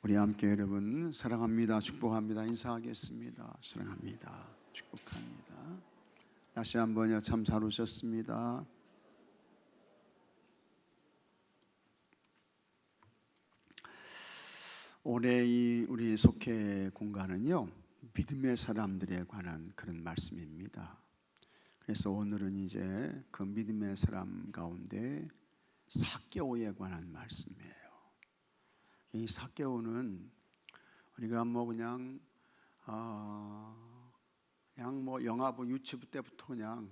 우리 함께 여러분 사랑합니다, 축복합니다 인사하겠습니다. 사랑합니다, 축복합니다. 다시 한번요, 참 잘 오셨습니다. 올해 우리 속회 공간은요, 믿음의 사람들에 관한 그런 말씀입니다. 그래서 오늘은 이제 그 믿음의 사람 가운데 삭개오에 관한 말씀이에요. 이 삭개오는 우리가 그냥 영화 유치부 때부터 그냥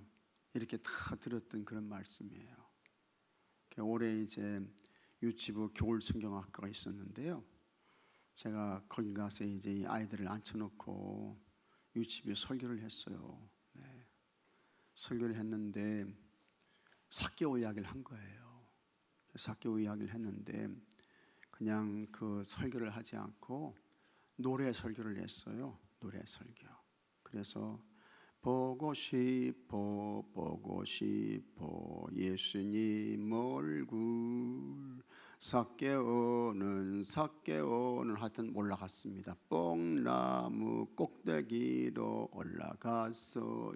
이렇게 다 들었던 그런 말씀이에요. 올해 이제 유치부 겨울 성경학과가 있었는데요. 제가 거기 가서 이제 이 아이들을 앉혀놓고 유치부에 설교를 했어요. 설교를 했는데 삭개오 이야기를 한 거예요. 삭개오 이야기를 했는데 그냥 그 설교를 하지 않고 노래 설교를 했어요. 노래 설교. 그래서 보고 싶어 예수님 얼굴 삭개오는 하여튼 올라갔습니다. 뽕나무 꼭대기로 올라갔어요.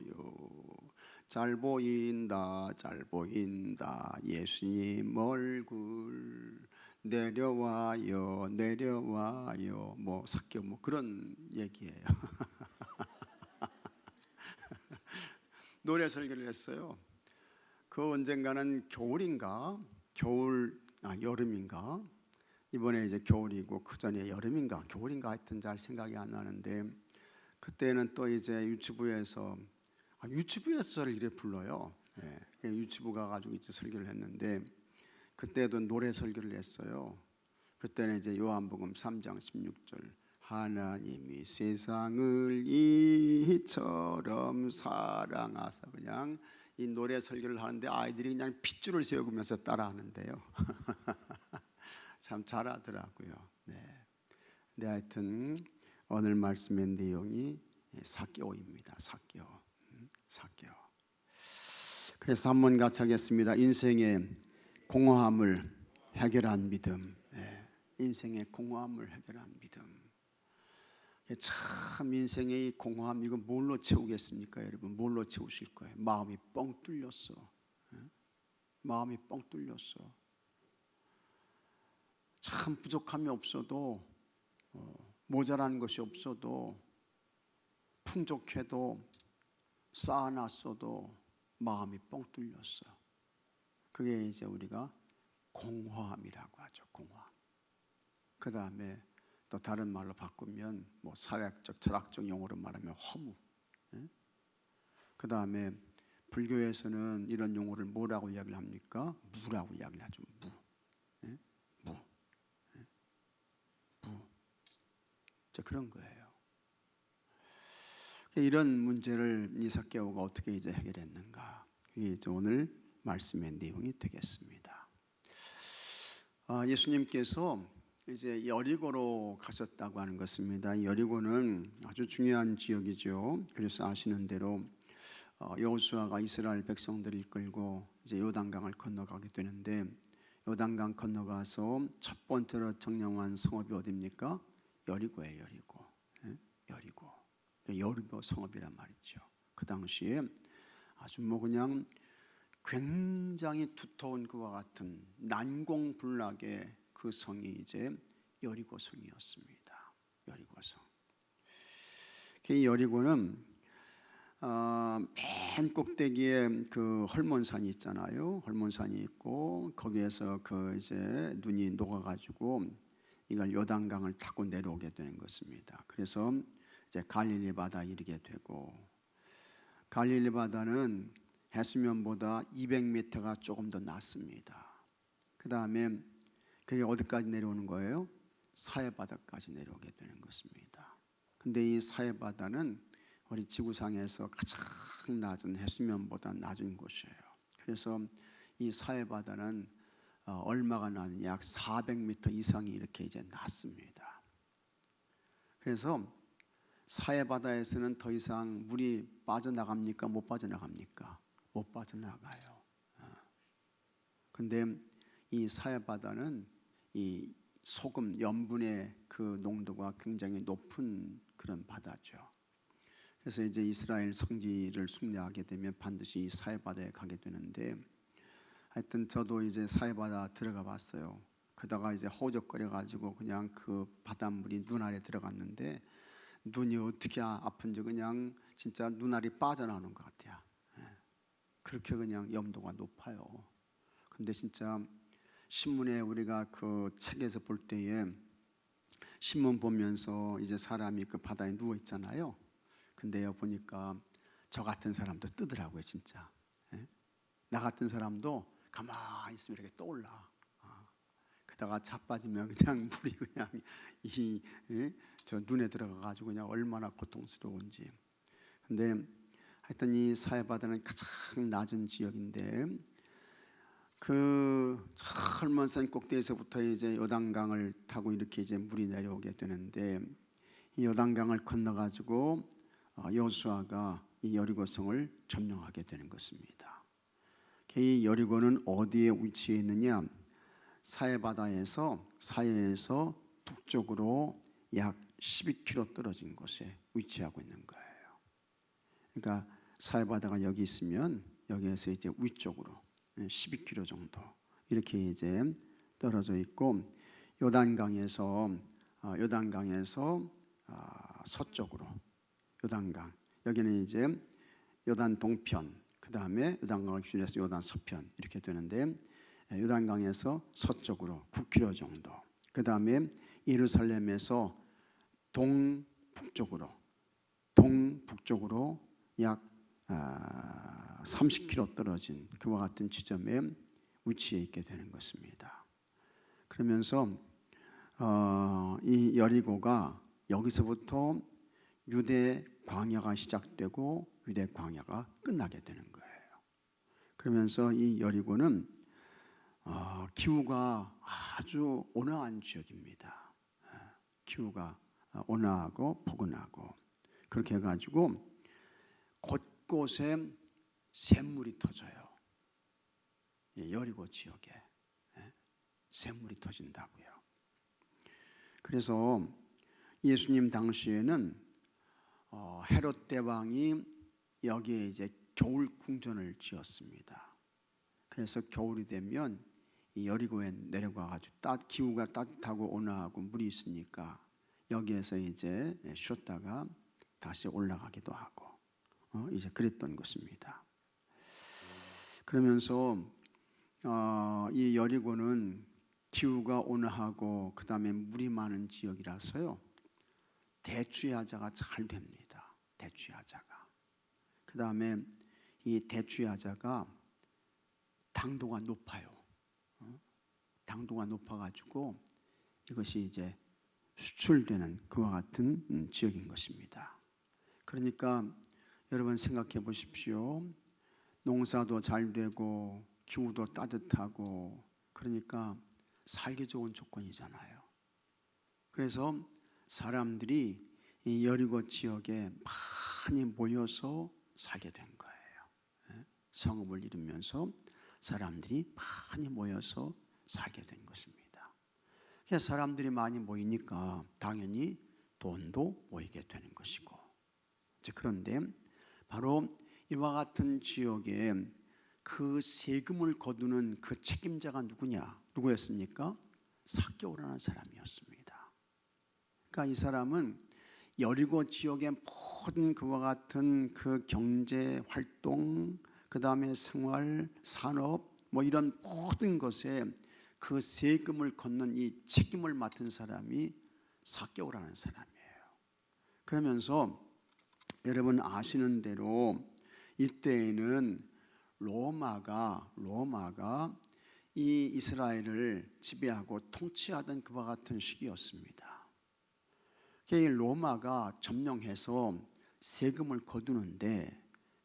잘 보인다 예수님 얼굴 내려와요 삭개오 그런 얘기예요. 노래 설교를 했어요. 그 언젠가는 여름인가 이번에 이제 겨울이고 그 전에 여름인가 겨울인가 하여튼 잘 생각이 안 나는데 그때는 또 이제 유치부에서 이래 불러요. 유치부 가가지고 이제 설교를 했는데 그때도 노래 설교를 했어요. 그때는 이제 요한복음 3장 16절 하나님이 세상을 이처럼 사랑하사 그냥 이 노래 설교를 하는데 아이들이 그냥 핏줄을 세우면서 따라하는데요. 참 잘하더라고요. 근데 하여튼 오늘 말씀의 내용이 삭개오입니다. 삭개오. 그래서 한번 같이 하겠습니다. 인생의 공허함을 해결한 믿음. 인생의 공허함을 해결한 믿음. 참 인생의 이 공허함 이거 뭘로 채우겠습니까, 여러분? 뭘로 채우실 거예요? 마음이 뻥 뚫렸어. 마음이 뻥 뚫렸어. 참 부족함이 없어도 모자란 것이 없어도 풍족해도 쌓아놨어도 마음이 뻥 뚫렸어. 그게 이제 우리가 공허함이라고 하죠. 공허함. 그 다음에 또 다른 말로 바꾸면 사회적 철학적 용어로 말하면 허무. 그 다음에 불교에서는 이런 용어를 뭐라고 이야기를 합니까? 무라고 이야기를 하죠. 무. 그런 거예요. 이런 문제를 이 삭개오가 어떻게 이제 해결했는가? 이게 이제 오늘 말씀의 내용이 되겠습니다. 예수님께서 이제 여리고로 가셨다고 하는 것입니다. 여리고는 아주 중요한 지역이죠. 그래서 아시는 대로 여호수아가 이스라엘 백성들을 이끌고 이제 요단강을 건너가게 되는데 요단강 건너가서 첫 번째로 정령한 성읍이 어디입니까? 여리고예요. 여리고 성읍이란 말이죠. 그 당시에 아주 그냥 굉장히 두터운 그와 같은 난공불락의 그 성이 이제 여리고성이었습니다. 여리고성. 이 여리고는 맨 꼭대기에 그 헐몬산이 있잖아요. 헐몬산이 있고 거기에서 그 이제 눈이 녹아가지고 이걸 요단강을 타고 내려오게 되는 것입니다. 그래서 이제 갈릴리 바다에 이르게 되고 갈릴리 바다는 해수면보다 200m가 조금 더 낮습니다. 그 다음에 그게 어디까지 내려오는 거예요? 사해바다까지 내려오게 되는 것입니다. 근데 이 사해바다는 우리 지구상에서 가장 낮은 해수면보다 낮은 곳이에요. 그래서 이 사해바다는 얼마가 낮은 약 400m 이상이 이렇게 이제 낮습니다. 그래서 사해바다에서는 더 이상 물이 빠져나갑니까? 못 빠져나갑니까? 못 빠져나가요. 근데 이 사해바다는 이 소금 염분의 그 그 농도가 굉장히 높은 그런 바다죠. 그래서 이제 이스라엘 성지를 순례하게 되면 반드시 이 사해바다에 가게 되는데, 하여튼 저도 이제 사해바다 들어가 봤어요. 그다가 이제 허우적거려 가지고 그냥 그 바닷물이 눈 아래 들어갔는데 눈이 어떻게 아픈지 그냥 진짜 눈알이 빠져나오는 것 같아요. 그렇게 그냥 염도가 높아요. 근데 진짜 신문에 우리가 그 책에서 볼 때에 신문 보면서 이제 사람이 그 바다에 누워 있잖아요. 근데요 보니까 저 같은 사람도 뜨더라고요, 진짜. 나 같은 사람도 가만히 있으면 이렇게 떠올라. 그다가 자빠지면 그냥 물이 그냥 저 눈에 들어가 가지고 그냥 얼마나 고통스러운지. 근데 하여튼 이 사해바다는 가장 낮은 지역인데 그 헐몬산 꼭대기에서부터 이제 요단강을 타고 이렇게 이제 물이 내려오게 되는데, 이 요단강을 건너 가지고 여호수아가 이 여리고성을 점령하게 되는 것입니다. 이 여리고는 어디에 위치해 있느냐? 사해바다에서 사해에서 북쪽으로 약 12km 떨어진 곳에 위치하고 있는 거예요. 그러니까 사해바다가 여기 있으면 여기에서 이제 위쪽으로 12km 정도 이렇게 이제 떨어져 있고, 요단강에서 서쪽으로 요단강, 여기는 이제 요단 동편, 그 다음에 요단강을 기준해서 요단 서편 이렇게 되는데, 요단강에서 서쪽으로 9km 정도, 그 다음에 예루살렘에서 동북쪽으로 약 30km 떨어진 그와 같은 지점에 위치해 있게 되는 것입니다. 그러면서 이 여리고가 여기서부터 유대 광야가 시작되고 유대 광야가 끝나게 되는 거예요. 그러면서 이 여리고는 기후가 아주 온화한 지역입니다. 기후가 온화하고 포근하고, 그렇게 해가지고 곳곳에 샘물이 터져요. 여리고 지역에 샘물이 터진다고요. 그래서 예수님 당시에는 헤롯 대왕이 여기에 이제 겨울 궁전을 지었습니다. 그래서 겨울이 되면 이 여리고에 내려가가지고 기후가 따뜻하고 온화하고 물이 있으니까 여기에서 이제 쉬었다가 다시 올라가기도 하고 이제 그랬던 것입니다. 그러면서 이 여리고는 기후가 온화하고 그 다음에 물이 많은 지역이라서요 대추야자가 잘 됩니다. 대추야자가. 그 다음에 이 대추야자가 당도가 높아요. 당도가 높아가지고 이것이 이제 수출되는 그와 같은 지역인 것입니다. 그러니까 여러분 생각해 보십시오. 농사도 잘 되고 기후도 따뜻하고 그러니까 살기 좋은 조건이잖아요. 그래서 사람들이 이 여리고 지역에 많이 모여서 살게 된 거예요. 성읍을 이루면서 사람들이 많이 모여서 살게 된 것입니다. 사람들이 많이 모이니까 당연히 돈도 모이게 되는 것이고, 그런데 바로 이와 같은 지역에 그 세금을 거두는 그 책임자가 누구였습니까? 삭개오라는 사람이었습니다. 그러니까 이 사람은 여리고 지역의 모든 그와 같은 그 경제 활동, 그 다음에 생활, 산업 이런 모든 것에 그 세금을 걷는 이 책임을 맡은 사람이 삭개오라는 사람이에요. 그러면서 여러분 아시는 대로 이때에는 로마가 이 이스라엘을 지배하고 통치하던 그와 같은 시기였습니다. 로마가 점령해서 세금을 거두는데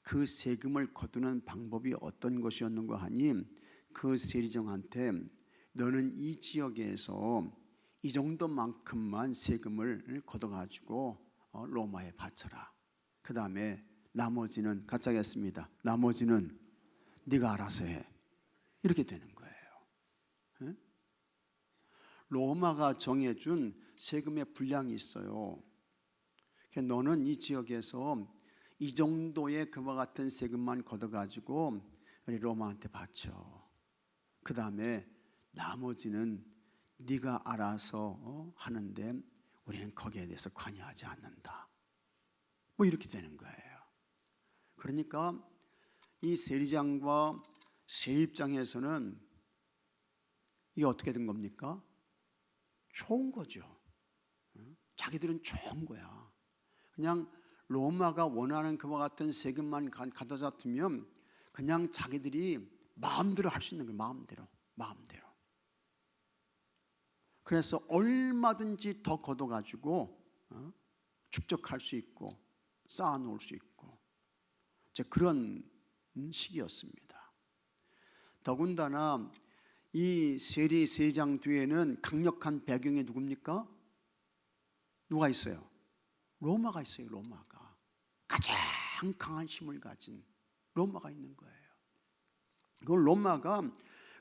그 세금을 거두는 방법이 어떤 것이었는가 하니, 그 세리정한테 너는 이 지역에서 이 정도만큼만 세금을 걷어가지고 로마에 바쳐라. 그 다음에 나머지는 같이 하겠습니다. 나머지는 네가 알아서 해. 이렇게 되는 거예요. 로마가 정해준 세금의 분량이 있어요. 너는 이 지역에서 이 정도의 그와 같은 세금만 걷어가지고 우리 로마한테 바쳐. 그 다음에 나머지는 네가 알아서 하는데 우리는 거기에 대해서 관여하지 않는다. 뭐 이렇게 되는 거예요. 그러니까 이 세리장과 세입장에서는 이게 어떻게 된 겁니까? 좋은 거죠. 자기들은 좋은 거야. 그냥 로마가 원하는 그와 같은 세금만 가져다 두면 그냥 자기들이 마음대로 할 수 있는 거예요. 마음대로. 그래서 얼마든지 더 걷어가지고 축적할 수 있고 쌓아놓을 수 있고 이제 그런 시기였습니다. 더군다나 이 세리 세장 뒤에는 강력한 배경이 누굽니까? 누가 있어요? 로마가 있어요. 로마가 가장 강한 힘을 가진 로마가 있는 거예요. 그 로마가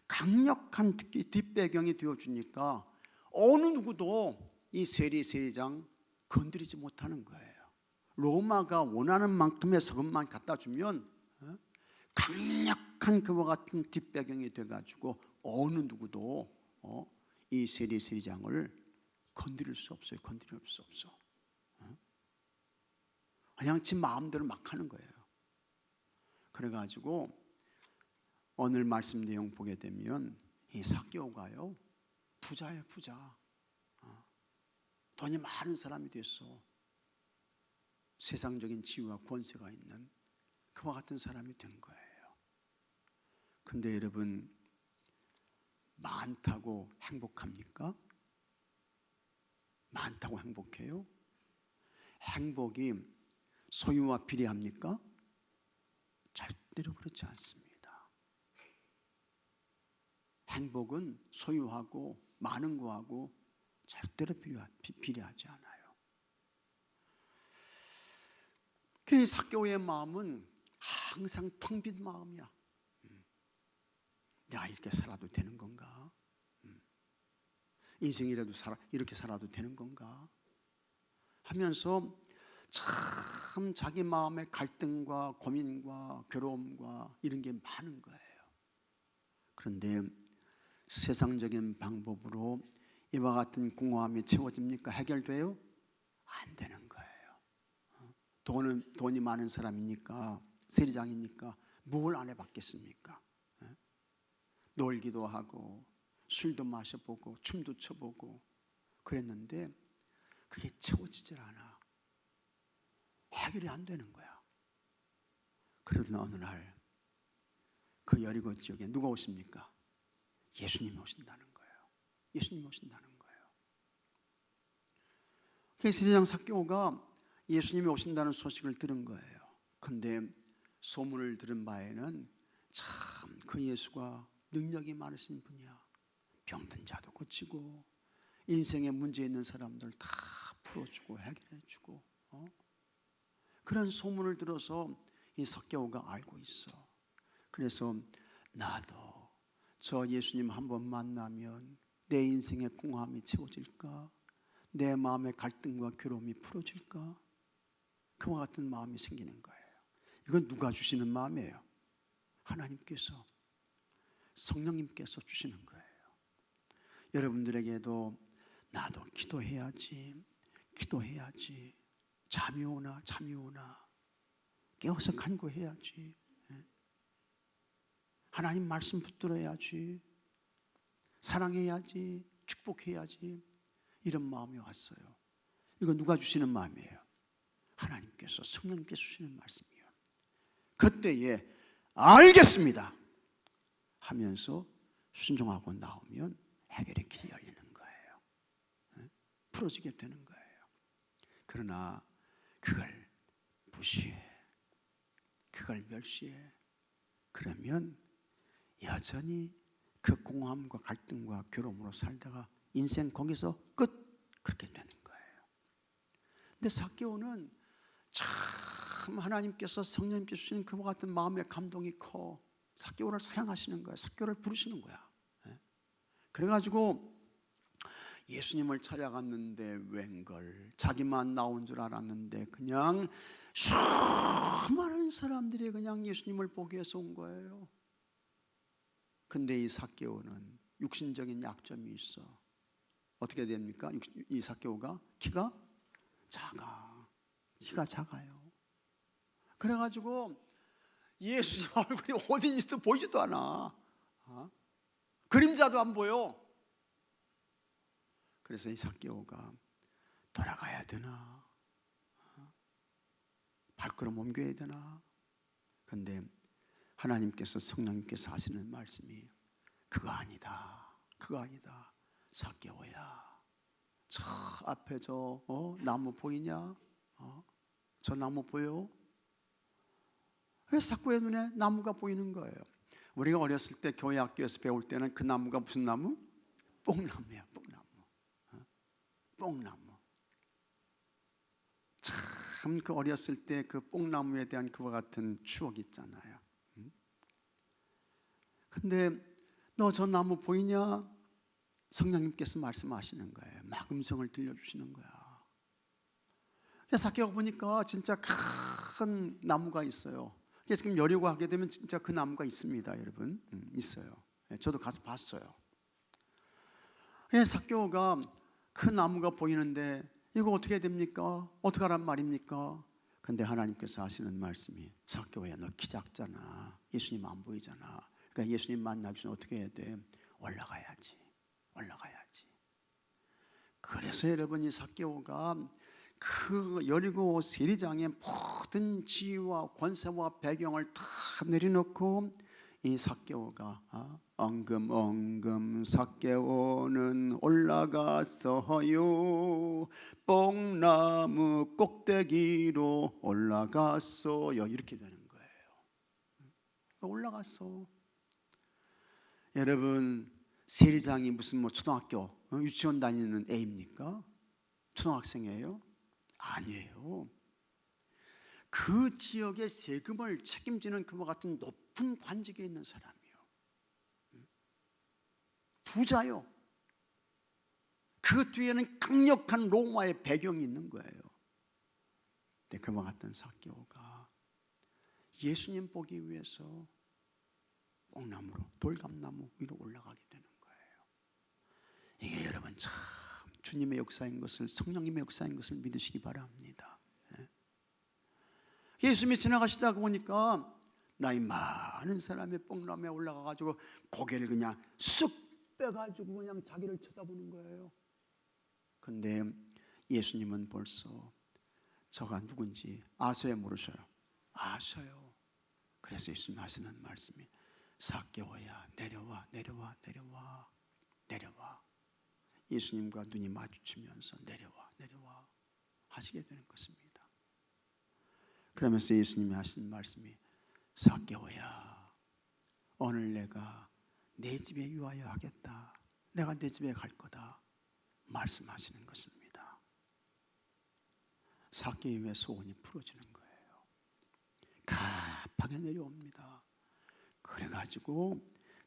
강력한 뒷배경이 되어주니까 어느 누구도 이 세리장 건드리지 못하는 거예요. 로마가 원하는 만큼의 서금만 갖다 주면 강력한 그와 같은 뒷배경이 돼가지고 어느 누구도 이 세리장을 건드릴 수 없어요. 건드릴 수 없어. 그냥 지 마음대로 막 하는 거예요. 그래가지고 오늘 말씀 내용 보게 되면 이 삭개오가요 부자예요. 부자. 돈이 많은 사람이 됐어. 세상적인 지위와 권세가 있는 그와 같은 사람이 된 거예요. 근데 여러분, 많다고 행복합니까? 많다고 행복해요? 행복이 소유와 비례합니까? 절대로 그렇지 않습니다. 행복은 소유하고 많은 거하고 절대로 비례하지 않아요. 그 삭개오의 마음은 항상 텅 빈 마음이야. 내가 이렇게 살아도 되는 건가? 인생이라도 이렇게 살아도 되는 건가? 하면서 참 자기 마음의 갈등과 고민과 괴로움과 이런 게 많은 거예요. 그런데 세상적인 방법으로 이와 같은 공허함이 채워집니까? 해결돼요? 안 되는 거예요. 돈이 많은 사람이니까, 세리장이니까 뭘 안 해봤겠습니까? 놀기도 하고 술도 마셔보고 춤도 춰보고 그랬는데 그게 채워지질 않아. 해결이 안 되는 거야. 그러던 어느 날 그 여리고 지역에 누가 오십니까? 예수님이 오신다는 거예요. 예수님이 오신다는 거예요. 세리장 삭개오가 예수님이 오신다는 소식을 들은 거예요. 그런데 소문을 들은 바에는 참 그 예수가 능력이 많으신 분이야. 병든 자도 고치고 인생에 문제 있는 사람들 다 풀어주고 해결해주고 그런 소문을 들어서 이 삭개오가 알고 있어. 그래서 나도 저 예수님 한번 만나면 내 인생의 공허함이 채워질까? 내 마음의 갈등과 괴로움이 풀어질까? 그와 같은 마음이 생기는 거예요. 이건 누가 주시는 마음이에요? 하나님께서, 성령님께서 주시는 거예요. 여러분들에게도 나도 기도해야지, 잠이 오나 깨어서 간구해야지, 하나님 말씀 붙들어야지, 사랑해야지, 축복해야지, 이런 마음이 왔어요. 이거 누가 주시는 마음이에요? 하나님께서, 성령님께서 주시는 말씀이에요. 그때에 알겠습니다 하면서 순종하고 나오면 해결의 길이 열리는 거예요. 풀어지게 되는 거예요. 그러나 그걸 무시해, 그걸 멸시해, 그러면 여전히 그 공허함과 갈등과 괴로움으로 살다가 인생 거기서 끝, 그렇게 되는 거예요. 근데 삭개오는 참 하나님께서, 성령님께서 주시는 그와 같은 마음의 감동이 커. 삭개오를 사랑하시는 거야. 삭개오를 부르시는 거야. 그래가지고 예수님을 찾아갔는데 웬걸 자기만 나온 줄 알았는데 그냥 수많은 사람들이 그냥 예수님을 보기 위해서 온 거예요. 근데 이 삭개오는 육신적인 약점이 있어. 어떻게 됩니까? 이 삭개오가 키가 작아요. 그래가지고 예수님 얼굴이 어디 있는지도 보이지도 않아. 그림자도 안 보여. 그래서 이 삭개오가 돌아가야 되나? 발걸음 옮겨야 되나? 근데 하나님께서 성령님께서 하시는 말씀이 그거 아니다. 삭개오야, 저 앞에 저 나무 보이냐? 저 나무 보여? 그래서 삭개오의 눈에 나무가 보이는 거예요. 우리가 어렸을 때 교회 학교에서 배울 때는 그 나무가 무슨 나무? 뽕나무야. 뽕나무. 참 그 어렸을 때 그 뽕나무에 대한 그와 같은 추억이 있잖아요. 근데 너 저 나무 보이냐? 성령님께서 말씀하시는 거예요. 막 음성을 들려주시는 거야. 그래서 삭개오가 보니까 진짜 큰 나무가 있어요. 그래서 지금 여리고 하게 되면 진짜 그 나무가 있습니다, 여러분. 있어요. 저도 가서 봤어요. 그래서 삭개오가 그 나무가 보이는데 이거 어떻게 됩니까? 어떻게 하란 말입니까? 근데 하나님께서 하시는 말씀이 삭개오야, 너 키 작잖아. 예수님 안 보이잖아. 그러니까 예수님 만나주면 어떻게 해야 돼? 올라가야지. 그래서 여러분 이 삭개오가 그 여리고 세리장의 모든 지위와 권세와 배경을 다 내려놓고 이 삭개오가 엉금 삭개오는 올라갔어요. 뽕나무 꼭대기로 올라갔어요. 이렇게 되는 거예요. 올라갔어. 여러분 세리장이 무슨 초등학교 유치원 다니는 애입니까? 초등학생이에요? 아니에요. 그 지역의 세금을 책임지는 그와 같은 높은 관직에 있는 사람이요. 부자요. 그 뒤에는 강력한 로마의 배경이 있는 거예요. 근데 그와 같은 삭개오가 예수님 보기 위해서 뽕나무로 돌감나무 위로 올라가게 되는 거예요. 이게 여러분 참 주님의 역사인 것을, 성령님의 역사인 것을 믿으시기 바랍니다. 예수님이 지나가시다 보니까 나이 많은 사람이 뽕나무에 올라가가지고 고개를 그냥 쑥 빼가지고 그냥 자기를 쳐다보는 거예요. 근데 예수님은 벌써 저가 누군지 아세요, 모르셔요? 아셔요. 그래서 예수님 하시는 말씀이 삭개오야, 내려와. 예수님과 눈이 마주치면서 내려와 하시게 되는 것입니다. 그러면서 예수님이 하신 말씀이 삭개오야, 오늘 내가 내 집에 유하여 하겠다. 내가 내 집에 갈 거다. 말씀하시는 것입니다. 삭개오의 소원이 풀어지는 거예요. 급하게 내려옵니다. 그래가지고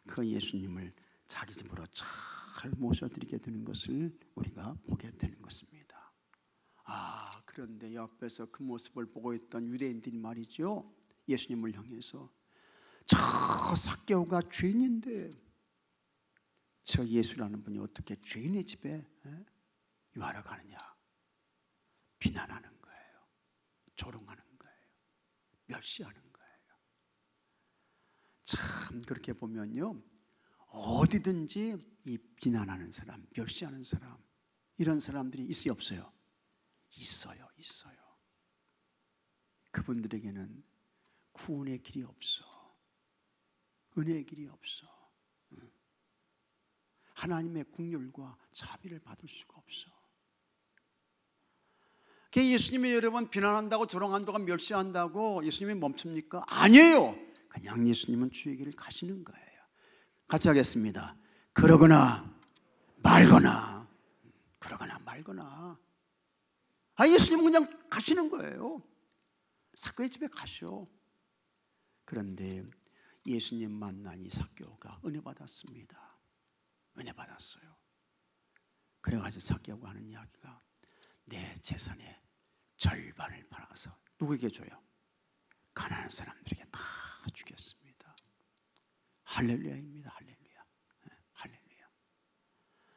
그 예수님을 자기 집으로 잘 모셔드리게 되는 것을 우리가 보게 되는 것입니다. 그런데 옆에서 그 모습을 보고 있던 유대인들이 말이죠, 예수님을 향해서 저 삭개오가 죄인인데 저 예수라는 분이 어떻게 죄인의 집에 유하러 가느냐, 비난하는 거예요. 조롱하는 거예요. 멸시하는 거예요. 참 그렇게 보면요, 어디든지 이 비난하는 사람, 멸시하는 사람, 이런 사람들이 있어요, 없어요? 있어요. 그분들에게는 구원의 길이 없어. 은혜의 길이 없어. 하나님의 긍휼과 자비를 받을 수가 없어. 예수님이 여러분 비난한다고, 조롱한다고, 멸시한다고 예수님이 멈춥니까? 아니에요. 그냥 예수님은 주의 길을 가시는 거예요. 같이 하겠습니다. 그러거나 말거나. 예수님은 그냥 가시는 거예요. 삭개오의 집에 가셔. 그런데 예수님 만난 이 삭개오가 은혜 받았습니다. 은혜 받았어요. 그래가지고 삭개오가 하는 이야기가 내 재산의 절반을 팔아서 누구에게 줘요? 가난한 사람들에게 다 주겠습니다. 할렐루야입니다. 할렐루야. 할렐루야.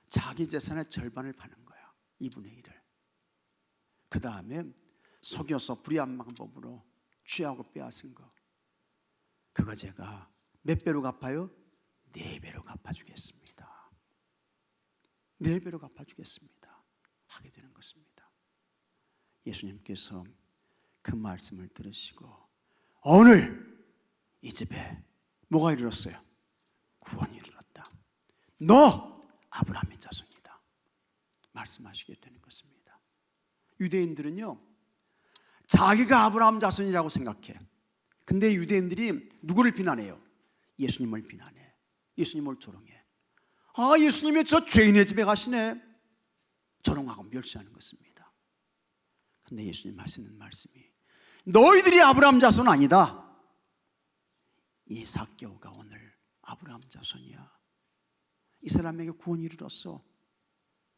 자기 재산의 절반을 파는 거야. 2분의 1을. 그 다음에 속여서 불의한 방법으로 취하고 빼앗은 거, 그거 제가 몇 배로 갚아요? 4배로 갚아주겠습니다. 4배로 갚아주겠습니다. 하게 되는 것입니다. 예수님께서 그 말씀을 들으시고 오늘 이 집에 뭐가 이르렀어요? 구원이 이르렀다. 너 아브라함의 자손이다 말씀하시게 되는 것입니다. 유대인들은요, 자기가 아브라함 자손이라고 생각해. 근데 유대인들이 누구를 비난해요? 예수님을 비난해. 예수님을 조롱해. 아, 예수님이 저 죄인의 집에 가시네. 조롱하고 멸시하는 것입니다. 근데 예수님 하시는 말씀이 너희들이 아브라함 자손 아니다. 이 삭개오가 오늘 아브라함 자손이야. 이 사람에게 구원이 이르렀어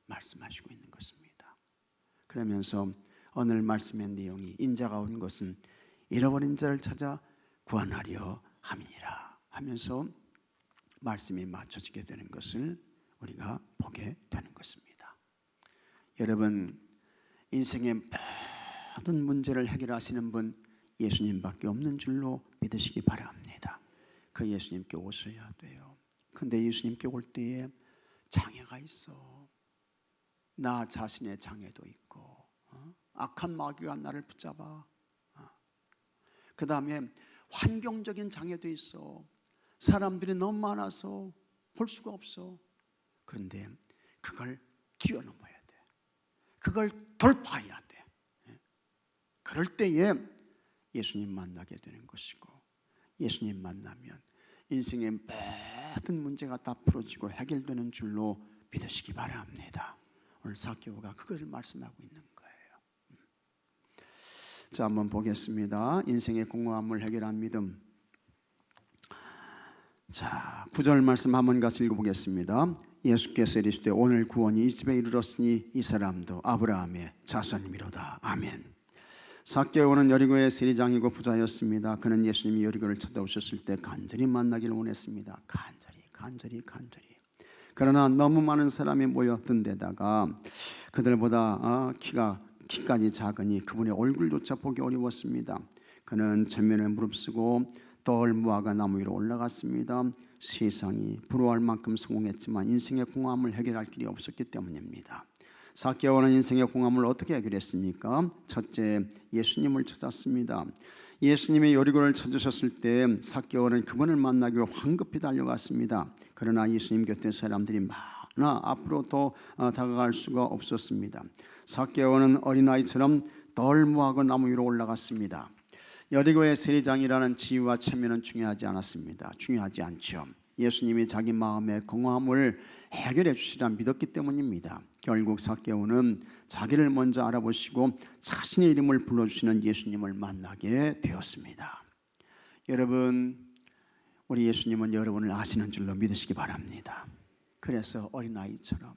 말씀하시고 있는 것입니다. 그러면서 오늘 말씀의 내용이 인자가 온 것은 잃어버린 자를 찾아 구원하려 함이니라 하면서 말씀이 맞춰지게 되는 것을 우리가 보게 되는 것입니다. 여러분, 인생의 모든 문제를 해결하시는 분 예수님밖에 없는 줄로 믿으시기 바랍니다. 그 예수님께 오셔야 돼요. 근데 예수님께 올 때에 장애가 있어. 나 자신의 장애도 있고, 악한 마귀가 나를 붙잡아. 그 다음에 환경적인 장애도 있어. 사람들이 너무 많아서 볼 수가 없어. 그런데 그걸 뛰어넘어야 돼. 그걸 돌파해야 돼. 그럴 때에 예수님 만나게 되는 것이고, 예수님 만나면 인생의 모든 문제가 다 풀어지고 해결되는 줄로 믿으시기 바랍니다. 오늘 삭개오가 그것을 말씀하고 있는 거예요. 자, 한번 보겠습니다. 인생의 공허함을 해결한 믿음. 자, 9절 말씀 한번 같이 읽어보겠습니다. 예수께서 이르시되 오늘 구원이 이 집에 이르렀으니 이 사람도 아브라함의 자손이미로다. 아멘. 삭개오는 여리고의 세리장이고 부자였습니다. 그는 예수님이 여리고를 찾아오셨을 때 간절히 만나기를 원했습니다. 간절히. 그러나 너무 많은 사람이 모였던 데다가 그들보다 키까지 작으니 그분의 얼굴조차 보기 어려웠습니다. 그는 전면에 무릅쓰고 돌 무화과 나무 위로 올라갔습니다. 세상이 부러워할 만큼 성공했지만 인생의 공허함을 해결할 길이 없었기 때문입니다. 삭개오는 인생의 공허함을 어떻게 해결했습니까? 첫째, 예수님을 찾았습니다. 예수님이 여리고를 찾으셨을 때 삭개오는 그분을 만나기 위해 황급히 달려갔습니다. 그러나 예수님 곁에 사람들이 많아 앞으로 더 다가갈 수가 없었습니다. 삭개오는 어린아이처럼 덜무하고 나무 위로 올라갔습니다. 여리고의 세리장이라는 지위와 체면은 중요하지 않았습니다. 중요하지 않죠. 예수님이 자기 마음의 공허함을 해결해 주시라 믿었기 때문입니다. 결국 삭개오는 자기를 먼저 알아보시고 자신의 이름을 불러주시는 예수님을 만나게 되었습니다. 여러분, 우리 예수님은 여러분을 아시는 줄로 믿으시기 바랍니다. 그래서 어린아이처럼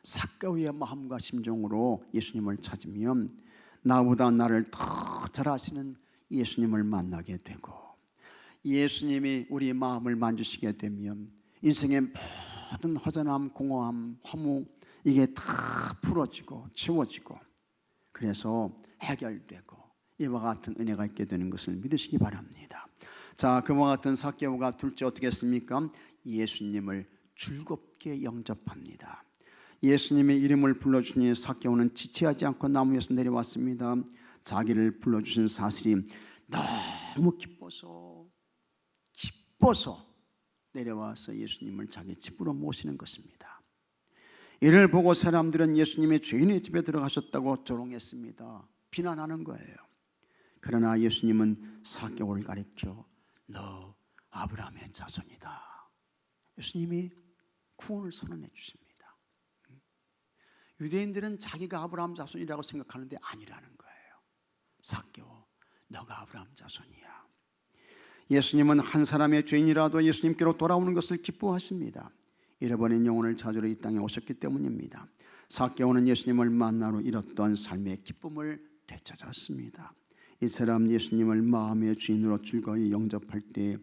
삭개오의 마음과 심정으로 예수님을 찾으면 나보다 나를 더 잘 아시는 예수님을 만나게 되고, 예수님이 우리 마음을 만지시게 되면 인생의 모든 허전함, 공허함, 허무 이게 다 풀어지고 채워지고 그래서 해결되고 이와 같은 은혜가 있게 되는 것을 믿으시기 바랍니다. 자, 그와 같은 삭개오가 둘째 어떻게 했습니까? 예수님을 즐겁게 영접합니다. 예수님의 이름을 불러주니 삭개오는 지체하지 않고 나무 위에서 내려왔습니다. 자기를 불러주신 사실이 너무 기뻐서 내려와서 예수님을 자기 집으로 모시는 것입니다. 이를 보고 사람들은 예수님이 죄인의 집에 들어가셨다고 조롱했습니다. 비난하는 거예요. 그러나 예수님은 삭개오를 가리켜 너 아브라함의 자손이다. 예수님이 구원을 선언해 주십니다. 유대인들은 자기가 아브라함 자손이라고 생각하는데 아니라는 거예요. 삭개오, 너가 아브라함 자손이야. 예수님은 한 사람의 죄인이라도 예수님께로 돌아오는 것을 기뻐하십니다. 잃어버린 영혼을 찾으러 이 땅에 오셨기 때문입니다. 삭개오는 예수님을 만나러 잃었던 삶의 기쁨을 되찾았습니다. 이 사람 예수님을 마음의 주인으로 즐거이 영접할 때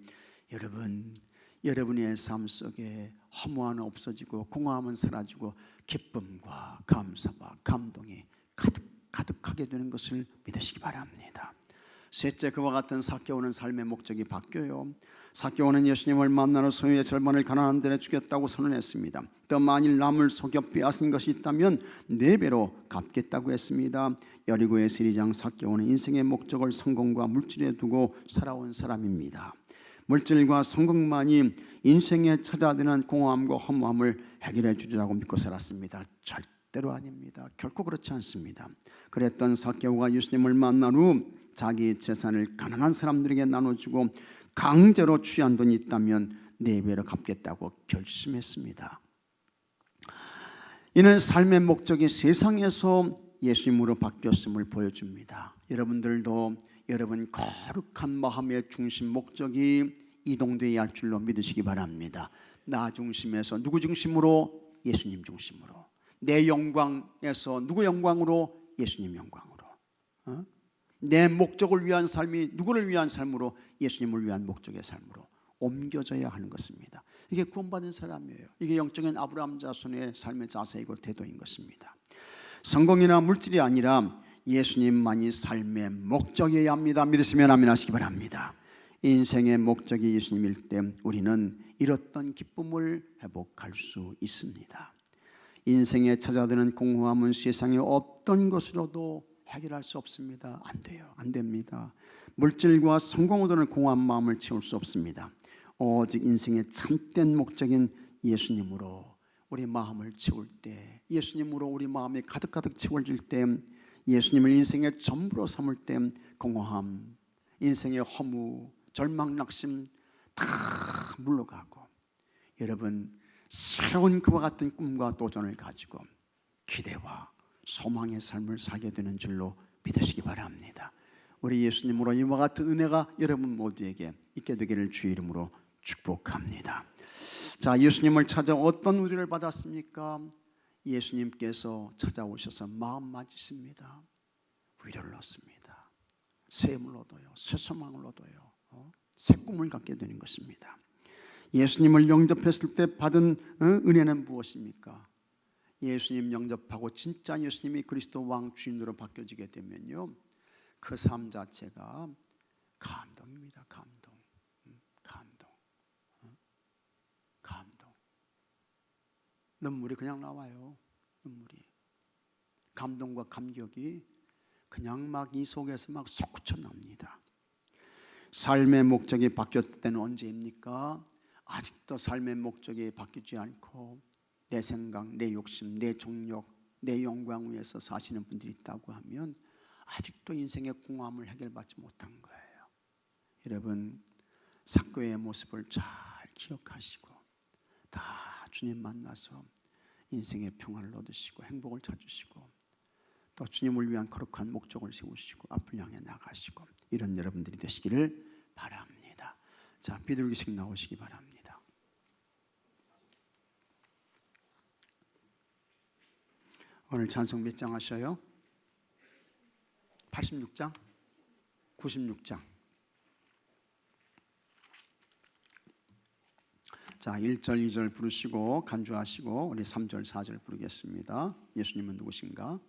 여러분의 삶 속에 허무함은 없어지고 공허함은 사라지고 기쁨과 감사와 감동이 가득하게 되는 것을 믿으시기 바랍니다. 셋째, 그와 같은 삭개오는 삶의 목적이 바뀌어요. 삭개오는 예수님을 만나러 소유의 절반을 가난한 데에 주겠다고 선언했습니다. 또 만일 남을 속여 빼앗은 것이 있다면 4배로 갚겠다고 했습니다. 여리고의 세리장 삭개오는 인생의 목적을 성공과 물질에 두고 살아온 사람입니다. 물질과 성공만이 인생에 찾아드는 공허함과 허무함을 해결해 주리라고 믿고 살았습니다. 절대로 아닙니다. 결코 그렇지 않습니다. 그랬던 삭개오가 예수님을 만난 후 자기 재산을 가난한 사람들에게 나눠주고 강제로 취한 돈이 있다면 4배로 갚겠다고 결심했습니다. 이는 삶의 목적이 세상에서 예수님으로 바뀌었음을 보여줍니다. 여러분들도 여러분 거룩한 마음의 중심 목적이 이동되어야 할 줄로 믿으시기 바랍니다. 나 중심에서 누구 중심으로? 예수님 중심으로. 내 영광에서 누구 영광으로? 예수님 영광으로. 내 목적을 위한 삶이 누구를 위한 삶으로? 예수님을 위한 목적의 삶으로 옮겨져야 하는 것입니다. 이게 구원받은 사람이에요. 이게 영적인 아브라함 자손의 삶의 자세이고 태도인 것입니다. 성공이나 물질이 아니라 예수님만이 삶의 목적이어야 합니다. 믿으시면 아멘 하시기 바랍니다. 인생의 목적이 예수님일 때 우리는 잃었던 기쁨을 회복할 수 있습니다. 인생에 찾아드는 공허함은 세상의 어떤 것으로도 해결할 수 없습니다. 안 돼요. 안 됩니다. 물질과 성공으로는 공허한 마음을 채울 수 없습니다. 오직 인생의 참된 목적인 예수님으로 우리 마음을 채울 때, 예수님으로 우리 마음이 가득 채워질 때, 예수님을 인생의 전부로 삼을 때 공허함, 인생의 허무, 절망, 낙심 다 물러가고 여러분 새로운 그와 같은 꿈과 도전을 가지고 기대와 소망의 삶을 살게 되는 줄로 믿으시기 바랍니다. 우리 예수님으로 이와 같은 은혜가 여러분 모두에게 있게 되기를 주의 이름으로 축복합니다. 자, 예수님을 찾아 어떤 우리를 받았습니까? 예수님께서 찾아오셔서 마음 맞으십니다. 위로를 얻습니다. 새 힘을 얻어요. 새 소망을 얻어요. 새 꿈을 갖게 되는 것입니다. 예수님을 영접했을 때 받은 은혜는 무엇입니까? 예수님 영접하고 진짜 예수님이 그리스도 왕 주인으로 바뀌어지게 되면요, 그 삶 자체가 감동입니다. 감동. 눈물이 그냥 나와요. 눈물이. 감동과 감격이 그냥 막 이 속에서 막 솟구쳐 납니다. 삶의 목적이 바뀌었을 때는 언제입니까? 아직도 삶의 목적이 바뀌지 않고 내 생각, 내 욕심, 내 정욕, 내 영광 위에서 사시는 분들이 있다고 하면 아직도 인생의 공허함을 해결받지 못한 거예요. 여러분, 삭개오의 모습을 잘 기억하시고 다 주님 만나서 인생의 평안을 얻으시고 행복을 찾으시고 또 주님을 위한 거룩한 목적을 세우시고 앞을 향해 나가시고 이런 여러분들이 되시기를 바랍니다. 자, 비둘기씩 나오시기 바랍니다. 오늘 찬송 몇 장 하셔요? 86장? 96장. 자, 1절, 2절 부르시고 간주하시고 우리 3절, 4절 부르겠습니다. 예수님은 누구신가?